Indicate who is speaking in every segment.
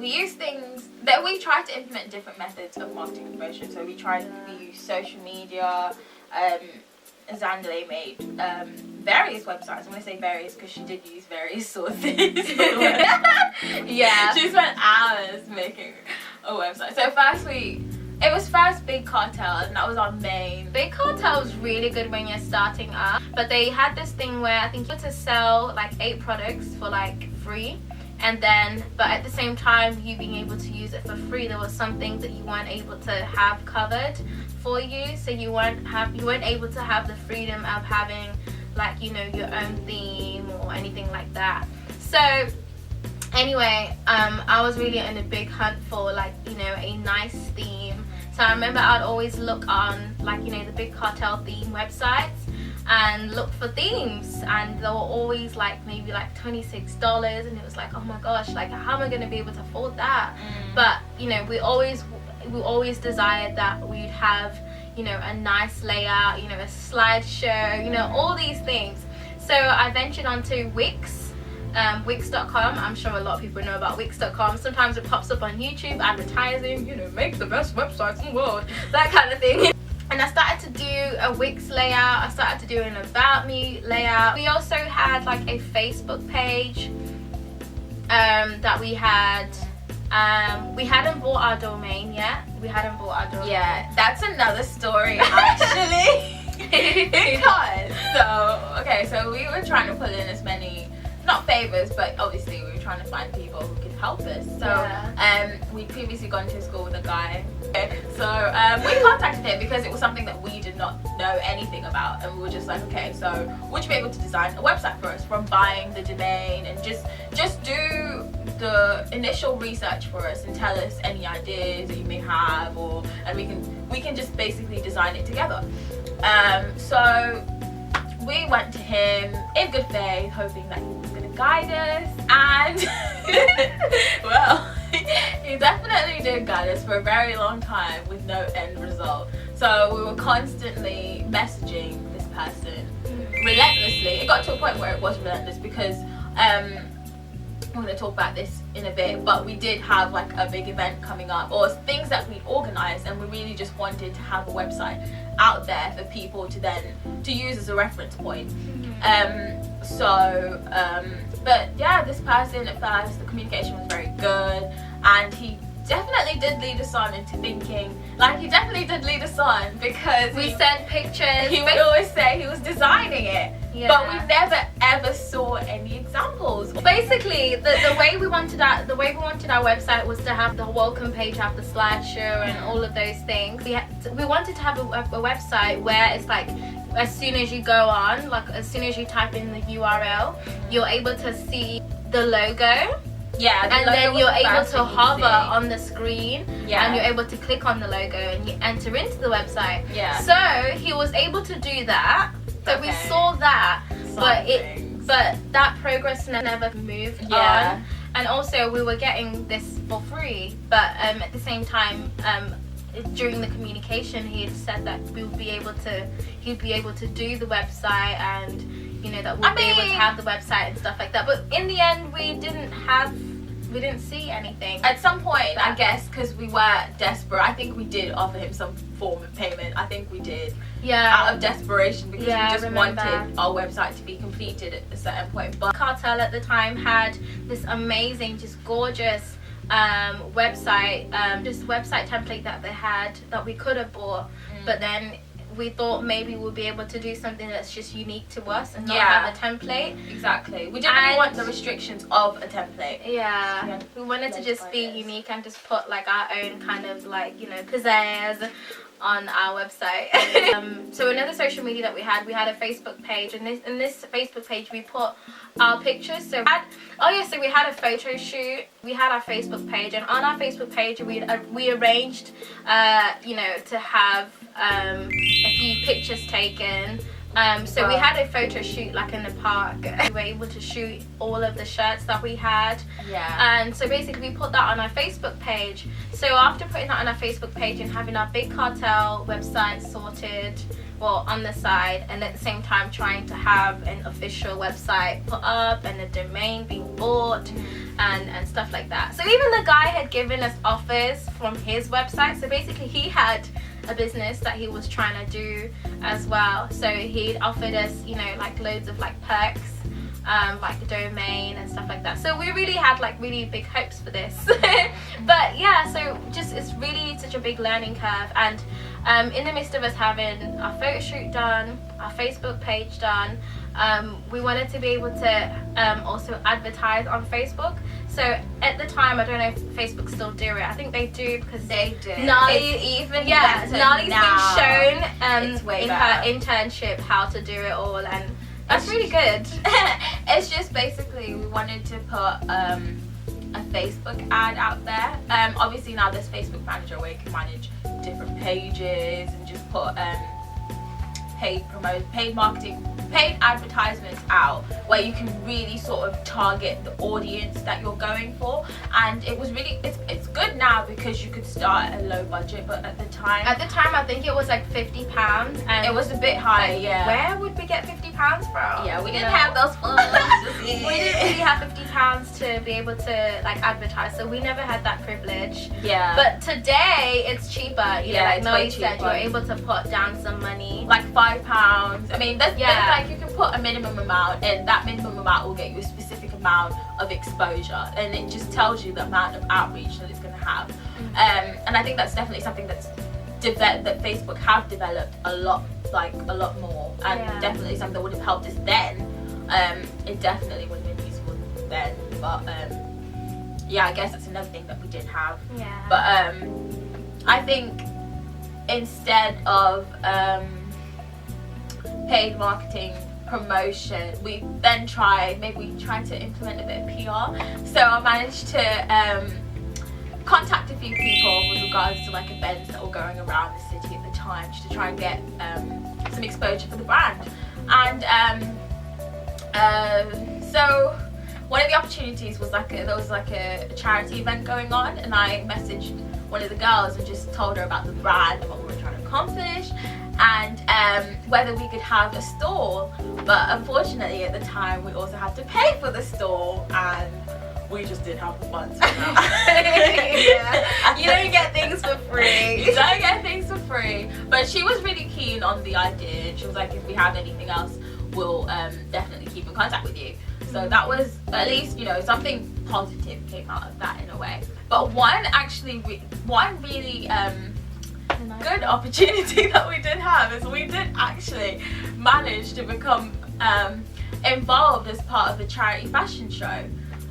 Speaker 1: we use things that we try to implement different methods of marketing and promotion. So we use social media. Zandale made various websites. I'm going to say various because she did use various sources.
Speaker 2: Yeah.
Speaker 1: She spent hours making a website. So it was first Big Cartel, and that was our main.
Speaker 2: Big Cartel was really good when you're starting up, but they had this thing where I think you had to sell like 8 products for like free, and then but at the same time you being able to use it for free, there was some things that you weren't able to have covered for you, so you weren't able to have the freedom of having like, you know, your own theme or anything like that. So anyway, I was really in a big hunt for like, you know, a nice theme. So I remember I'd always look on like, you know, the Big Cartel theme websites and look for themes, and they were always like maybe like $26, and it was like, oh my gosh, like how am I going to be able to afford that? But you know, we always desired that we'd have, you know, a nice layout, you know, a slideshow, you know, all these things. So I ventured onto Wix. Wix.com. I'm sure a lot of people know about Wix.com. Sometimes it pops up on YouTube advertising, you know, make the best websites in the world, that kind of thing. And I started to do a Wix layout. I started to do an About Me layout. We also had like a Facebook page that we had. We hadn't bought our domain yet.
Speaker 1: Yeah, that's another story actually. Because so we were trying to put in as many, not favors, but obviously we were trying to find people who could help us. So we'd previously gone to school with a guy. So we contacted him because it was something that we did not know anything about, and we were just like, okay, so would you be able to design a website for us, from buying the domain and just do the initial research for us and tell us any ideas that you may have, and we can just basically design it together. So we went to him in good faith, hoping that he was going to guide us, and well, he definitely did guide us for a very long time with no end result. So we were constantly messaging this person relentlessly. It got to a point where it was relentless because we're going to talk about this in a bit, but we did have like a big event coming up, or things that we'd organized, and we really just wanted to have a website out there for people to use as a reference point. But yeah, this person at first, the communication was very good, and he definitely did lead us on into thinking, like he definitely did lead us on, because
Speaker 2: we sent pictures.
Speaker 1: He would always say he was designing it,
Speaker 2: yeah.
Speaker 1: But we never ever saw any examples.
Speaker 2: Basically, the way we wanted our website was to have the welcome page, have the slideshow, and all of those things. We wanted to have a website where it's like, as soon as you go on, like as soon as you type in the URL, you're able to see the logo.
Speaker 1: Yeah,
Speaker 2: and then you're able to hover on the screen,
Speaker 1: yeah,
Speaker 2: and you're able to click on the logo and you enter into the website.
Speaker 1: Yeah.
Speaker 2: So he was able to do that. So we saw that, but that progress never moved on. And also we were getting this for free, but at the same time, during the communication, he had said that he'd be able to do the website, and you know that we'd be able to have the website and stuff like that. But in the end, we didn't see anything.
Speaker 1: At some point, I guess, because we were desperate, I think we did offer him some form of payment. I think we did.
Speaker 2: Yeah.
Speaker 1: Out of desperation, because we just wanted our website to be completed at a certain point. But
Speaker 2: Cartel at the time had this amazing, just gorgeous website template that they had that we could have bought, but then we thought maybe we'll be able to do something that's just unique to us and not have a template.
Speaker 1: Exactly. We didn't really want the restrictions of a template.
Speaker 2: Yeah. We wanted to just be unique and just put like our own kind of like, you know, pizzazz on our website. So another social media that we had a Facebook page, and in this Facebook page we put our pictures. So we had a photo shoot. We had our Facebook page, and on our Facebook page we arranged you know, to have a few pictures taken. So we had a photo shoot like in the park. We were able to shoot all of the shirts that we had.
Speaker 1: Yeah.
Speaker 2: And so basically we put that on our Facebook page. So after putting that on our Facebook page and having our Big Cartel website sorted, well, on the side, and at the same time trying to have an official website put up and a domain being bought, and stuff like that. So even the guy had given us offers from his website. So basically he had a business that he was trying to do as well. So he'd offered us, you know, like loads of like perks, like a domain and stuff like that. So we really had like really big hopes for this. But yeah, so just it's really such a big learning curve. And in the midst of us having our photo shoot done, our Facebook page done, we wanted to be able to also advertise on Facebook. So at the time, I don't know if Facebook still do it. I think they do, because
Speaker 1: they do.
Speaker 2: Nali,
Speaker 1: even
Speaker 2: Nali's
Speaker 1: now.
Speaker 2: Been shown
Speaker 1: in
Speaker 2: her internship how to do it all, and that's really good.
Speaker 1: It's just basically we wanted to put a Facebook ad out there. Obviously now there's Facebook Manager where you can manage different pages and just put paid advertisements out where you can really sort of target the audience that you're going for. And it was really, it's good now because you could start at a low budget, but at the time
Speaker 2: I think it was like £50, and
Speaker 1: it was a bit high.
Speaker 2: like,
Speaker 1: yeah,
Speaker 2: where would we get £50 from?
Speaker 1: yeah, we didn't have those funds.
Speaker 2: We didn't really have £50 to be able to like advertise, so we never had that privilege.
Speaker 1: Yeah,
Speaker 2: But today it's cheaper. You know, like
Speaker 1: it's
Speaker 2: Noe
Speaker 1: way
Speaker 2: said,
Speaker 1: cheaper.
Speaker 2: you're able to put down some money.
Speaker 1: like £5. I mean, there's like you can put a minimum amount, and that minimum amount will get you a specific amount of exposure, and it just tells you the amount of outreach that it's going to have. And I think that's definitely something that Facebook have developed a lot more, and definitely something that would have helped us then. It definitely would have been useful then, but yeah, I guess that's another thing that we didn't have.
Speaker 2: Yeah.
Speaker 1: But I think instead of paid marketing promotion, we then tried to implement a bit of PR. So I managed to contact a few people with regards to like events that were going around the city at the time, just to try and get some exposure for the brand. And so one of the opportunities was there was a charity event going on, and I messaged one of the girls and just told her about the brand and what we were trying to accomplish, and whether we could have a stall. But unfortunately at the time we also had to pay for the stall, and we just didn't have the funds for that.
Speaker 2: Yeah. You don't get things for free.
Speaker 1: You don't get things for free. But she was really keen on the idea, and she was like, if we have anything else, we'll definitely keep in contact with you. So that was at least, you know, something positive came out of that in a way. But one really good opportunity that we did have is we did actually manage to become involved as part of the charity fashion show.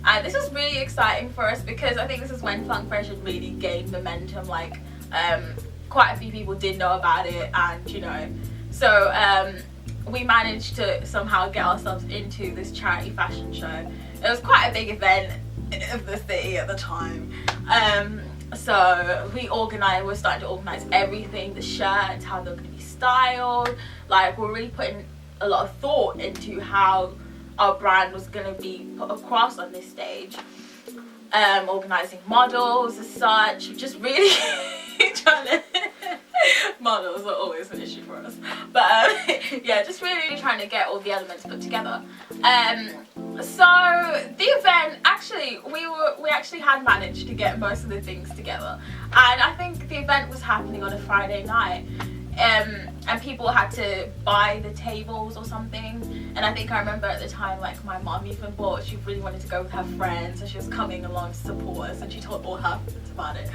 Speaker 1: And this was really exciting for us because I think this is when PhunkFresh had really gained momentum. Like quite a few people did know about it, and you know, so we managed to somehow get ourselves into this charity fashion show. It was quite a big event of the city at the time. So we're starting to organise everything, the shirts, how they're going to be styled. Like we're really putting a lot of thought into how our brand was going to be put across on this stage. Organising models as such, just really trying to models are always an issue for us, but yeah, just really trying to get all the elements put together. So the event, actually we actually had managed to get most of the things together, and I think the event was happening on a Friday night, and people had to buy the tables or something. And I think I remember at the time, like my mom even bought, she really wanted to go with her friends, so she was coming along to support us, and she told all her friends about it.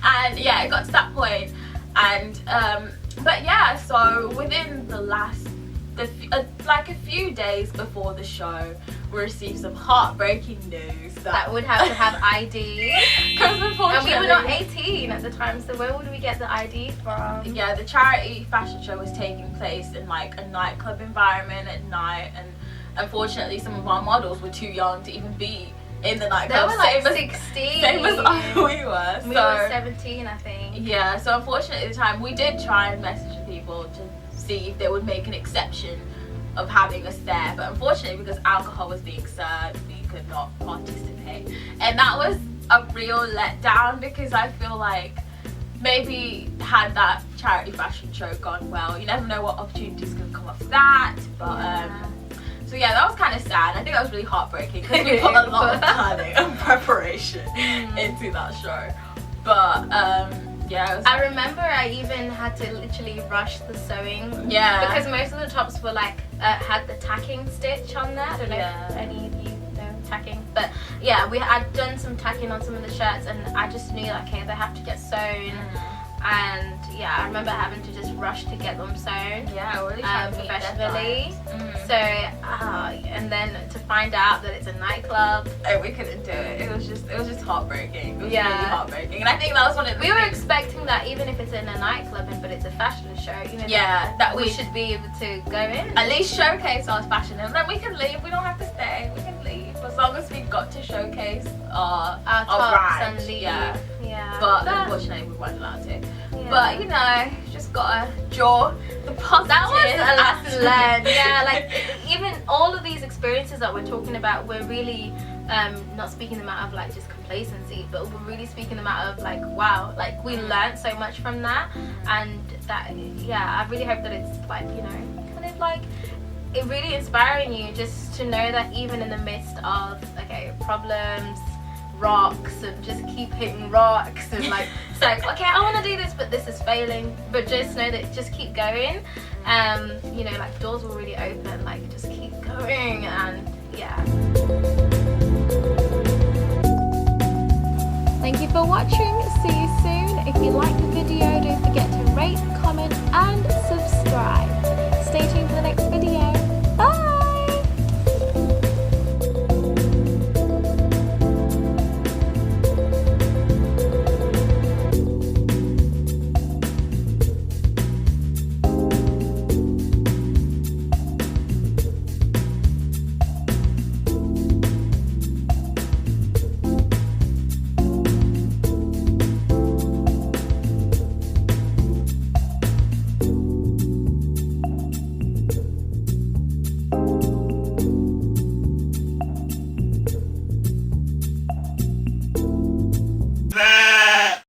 Speaker 1: And yeah, it got to that point, and but yeah, so within like a few days before the show, we received some heartbreaking news
Speaker 2: that would have to have ID.
Speaker 1: Because unfortunately,
Speaker 2: and we were not 18 at the time, so where would we get the ID from?
Speaker 1: Yeah, the charity fashion show was taking place in like a nightclub environment at night, and unfortunately some of our models were too young to even be in the nightclub.
Speaker 2: They were like 16.
Speaker 1: Same as we were.
Speaker 2: We were 17, I think.
Speaker 1: Yeah, so unfortunately at the time we did try and message people to see if they would make an exception of having us there, but unfortunately because alcohol was being served, we could not participate, and that was a real letdown, because I feel like maybe had that charity fashion show gone well, you never know what opportunities could come up for that. But So yeah, that was kind of sad. I think that was really heartbreaking because we put a lot of planning and preparation into that show. But yeah, it was
Speaker 2: I remember I even had to literally rush the sewing.
Speaker 1: Yeah.
Speaker 2: Because most of the tops were like had the tacking stitch on there. I don't know
Speaker 1: Yeah.
Speaker 2: if any of you know tacking, but yeah, I'd done some tacking on some of the shirts, and I just knew like, okay, they have to get sewn. And yeah, I remember having to just rush to get them sewn.
Speaker 1: Yeah, really trying to meet
Speaker 2: professionally.
Speaker 1: deadlines.
Speaker 2: So and then to find out that it's a nightclub.
Speaker 1: Oh, we couldn't do it. It was just heartbreaking. It was
Speaker 2: Yeah.
Speaker 1: really heartbreaking. And I think that was one of the
Speaker 2: We were
Speaker 1: things.
Speaker 2: expecting that even if it's in a nightclub, but it's a fashion show, you know.
Speaker 1: Yeah, that
Speaker 2: we should be able to go in.
Speaker 1: at least showcase our fashion, and then we can leave. We don't have to stay. We can leave as long as we got to showcase our
Speaker 2: tops
Speaker 1: brand.
Speaker 2: and leave.
Speaker 1: Yeah.
Speaker 2: Yeah.
Speaker 1: But unfortunately, we weren't allowed to.
Speaker 2: yeah.
Speaker 1: But you know, just gotta draw the positive.
Speaker 2: That was a lesson learned. Yeah, like even all of these experiences that we're talking about, we're really not speaking them out of like just complacency, but we're really speaking them out of like, wow, like we learned so much from that. And that, yeah, I really hope that it's like, you know, kind of like it really inspiring you just to know that even in the midst of, okay, problems, rocks, and just keep hitting rocks, and like it's like, okay, I want to do this, but this is failing, but just know that just keep going. You know, like doors will really open, like just keep going. And yeah, thank you for watching. See you soon. If you like the video, don't forget to rate, comment